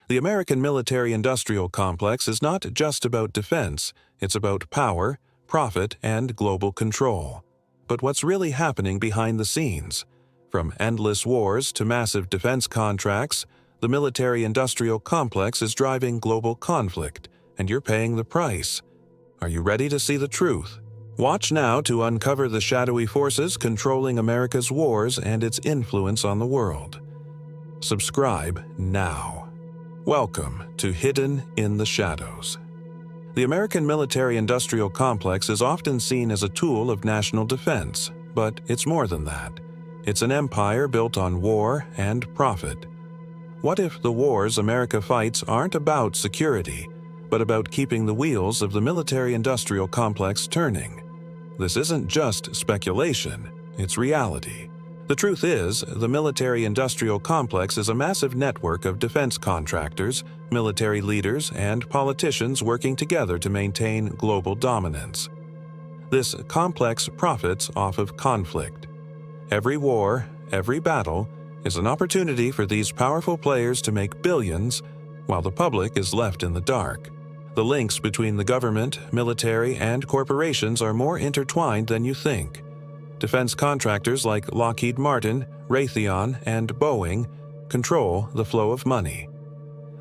The American military-industrial complex is not just about defense, it's about power, profit, and global control. But what's really happening behind the scenes? From endless wars to massive defense contracts, the military-industrial complex is driving global conflict, and you're paying the price. Are you ready to see the truth? Watch now to uncover the shadowy forces controlling America's wars and its influence on the world. Subscribe now. Welcome to Hidden in the Shadows. The American military-industrial complex is often seen as a tool of national defense, but it's more than that. It's an empire built on war and profit. What if the wars America fights aren't about security, but about keeping the wheels of the military-industrial complex turning? This isn't just speculation, it's reality. The truth is, the military-industrial complex is a massive network of defense contractors, military leaders, and politicians working together to maintain global dominance. This complex profits off of conflict. Every war, every battle, is an opportunity for these powerful players to make billions, while the public is left in the dark. The links between the government, military, and corporations are more intertwined than you think. Defense contractors like Lockheed Martin, Raytheon, and Boeing control the flow of money.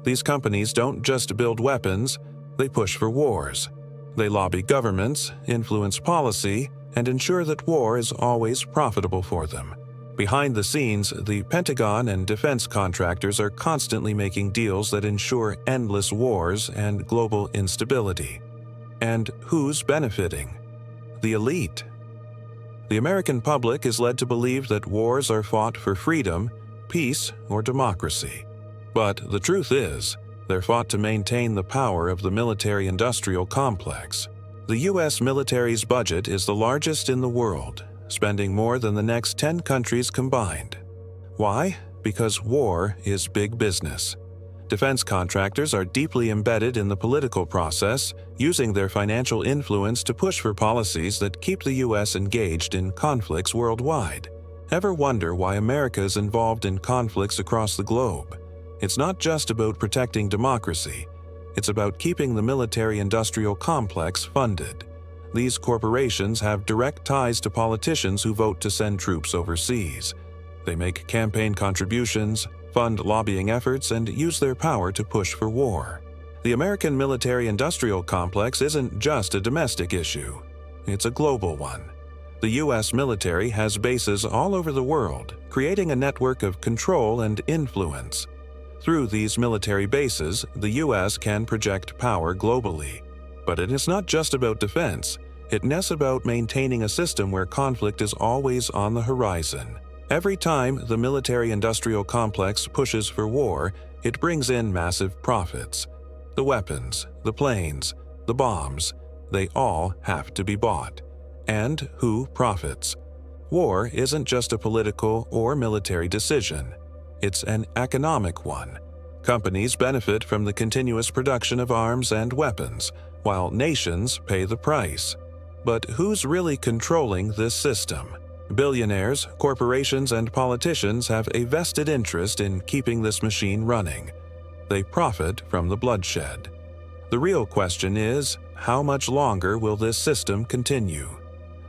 These companies don't just build weapons, they push for wars. They lobby governments, influence policy, and ensure that war is always profitable for them. Behind the scenes, the Pentagon and defense contractors are constantly making deals that ensure endless wars and global instability. And who's benefiting? The elite. The American public is led to believe that wars are fought for freedom, peace, or democracy. But the truth is, they're fought to maintain the power of the military-industrial complex. The U.S. military's budget is the largest in the world, spending more than the next 10 countries combined. Why? Because war is big business. Defense contractors are deeply embedded in the political process, using their financial influence to push for policies that keep the U.S. engaged in conflicts worldwide. Ever wonder why America is involved in conflicts across the globe? It's not just about protecting democracy. It's about keeping the military-industrial complex funded. These corporations have direct ties to politicians who vote to send troops overseas. They make campaign contributions, fund lobbying efforts, and use their power to push for war. The American military-industrial complex isn't just a domestic issue. It's a global one. The U.S. military has bases all over the world, creating a network of control and influence. Through these military bases, the U.S. can project power globally. But it is not just about defense. It's about maintaining a system where conflict is always on the horizon. Every time the military-industrial complex pushes for war, it brings in massive profits. The weapons, the planes, the bombs, they all have to be bought. And who profits? War isn't just a political or military decision. It's an economic one. Companies benefit from the continuous production of arms and weapons, while nations pay the price. But who's really controlling this system? Billionaires, corporations, and politicians have a vested interest in keeping this machine running. They profit from the bloodshed. The real question is, how much longer will this system continue?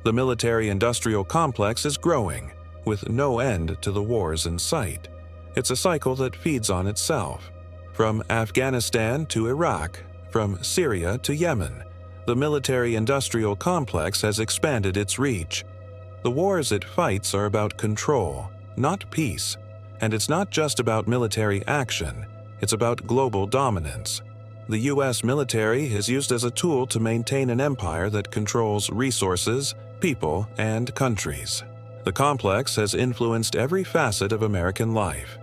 The military-industrial complex is growing, with no end to the wars in sight. It's a cycle that feeds on itself. From Afghanistan to Iraq, from Syria to Yemen, the military-industrial complex has expanded its reach. The wars it fights are about control, not peace. And it's not just about military action, it's about global dominance. The U.S. military is used as a tool to maintain an empire that controls resources, people, and countries. The complex has influenced every facet of American life.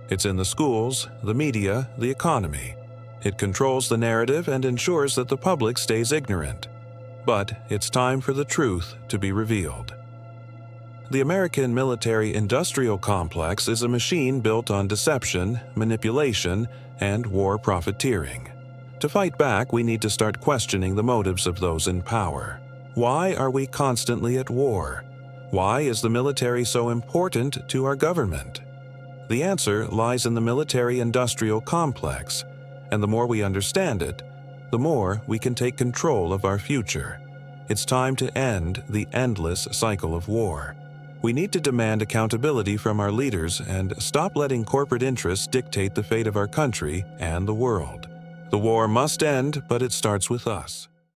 It's in the schools, the media, the economy. It controls the narrative and ensures that the public stays ignorant. But it's time for the truth to be revealed. The American military-industrial complex is a machine built on deception, manipulation, and war profiteering. To fight back, we need to start questioning the motives of those in power. Why are we constantly at war? Why is the military so important to our government? The answer lies in the military-industrial complex, and the more we understand it, the more we can take control of our future. It's time to end the endless cycle of war. We need to demand accountability from our leaders and stop letting corporate interests dictate the fate of our country and the world. The war must end, but it starts with us.